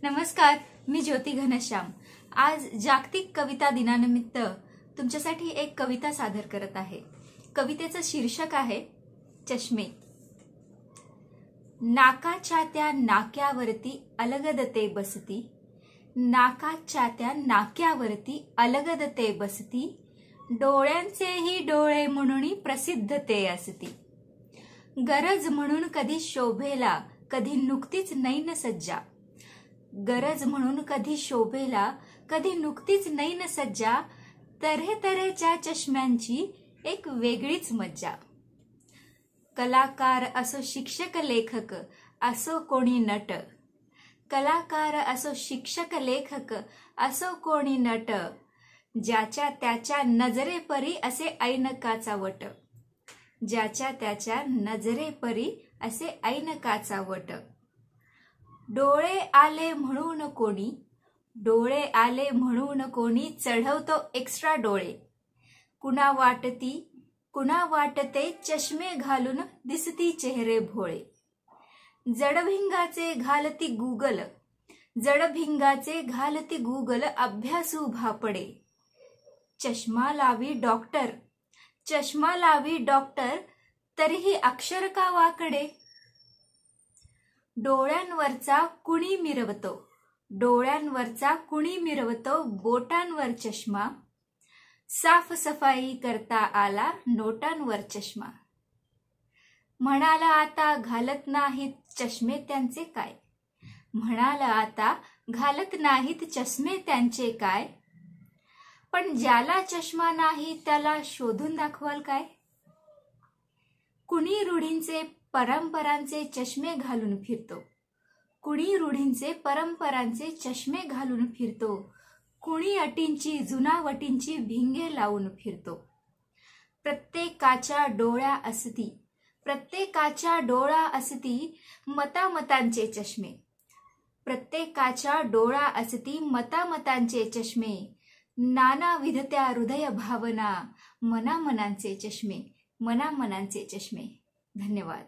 नमस्कार, मी ज्योती घनश्याम। आज जागतिक कविता दिनानिमित्त तुमच्यासाठी एक कविता सादर करत आहे। कवितेचं शीर्षक आहे चष्मे। नाकाच्या त्या नाक्यावरती अलगद ते बसती, नाकाच्या त्या नाक्यावरती अलगद ते बसती, डोळ्यांचेही डोळे म्हणून प्रसिद्ध ते असती। गरज म्हणून कधी शोभेला, कधी नुकतीच नैन सज्जा, गरज म्हणून कधी शोभेला, कधी नुकतीच नैन सज्जा, तऱ्हे तऱ्हेच्या चष्म्यांची एक वेगळीच मज्जा। कलाकार असो शिक्षक लेखक असो कोणी नट, कलाकार असो शिक्षक लेखक असो कोणी नट, ज्याच्या त्याच्या नजरेपरी असे ऐनकाचा वट, ज्याच्या त्याच्या नजरेपरी असे ऐनकाचा वट। डोळे आले म्हणून कोणी, डोळे आले म्हणून कोणी चढवतो एक्स्ट्रा डोळे, कुणा वाटते चष्मे घालून दिसती चेहरे भोळे। जडभिंगाचे घालती गुगल, जडभिंगाचे घालती गुगल अभ्यासू भापडे। चष्मा लावी डॉक्टर, चष्मा लावी डॉक्टर, तरीही अक्षर का वाकडे। डोळ्यांवरचा कुणी मिरवतो, डोळ्यांवरचा कुणी मिरवतो बोटांवर चष्मा, साफ सफाई करता आला नोटांवर चष्मा। म्हणाला आता घालत नाहीत चष्मे त्यांचे काय, म्हणाला आता घालत नाहीत चष्मे त्यांचे काय, पण ज्याला चष्मा नाही त्याला शोधून दाखवाल काय। कुणी रूढींचे परंपरांचे चष्मे घालून फिरतो, कुणी रूढींचे परंपरांचे चष्मे घालून फिरतो, कुणी अटींची जुनावटींची भिंगे लावून फिरतो। प्रत्येकाच्या डोळ्या असती, प्रत्येकाच्या डोळा असती मतामतांचे चष्मे, प्रत्येकाच्या डोळा असती मतामतांचे चष्मे, नानाविध त्या हृदय भावना मनामनांचे चष्मे, मनामनांचे चष्मे। धन्यवाद।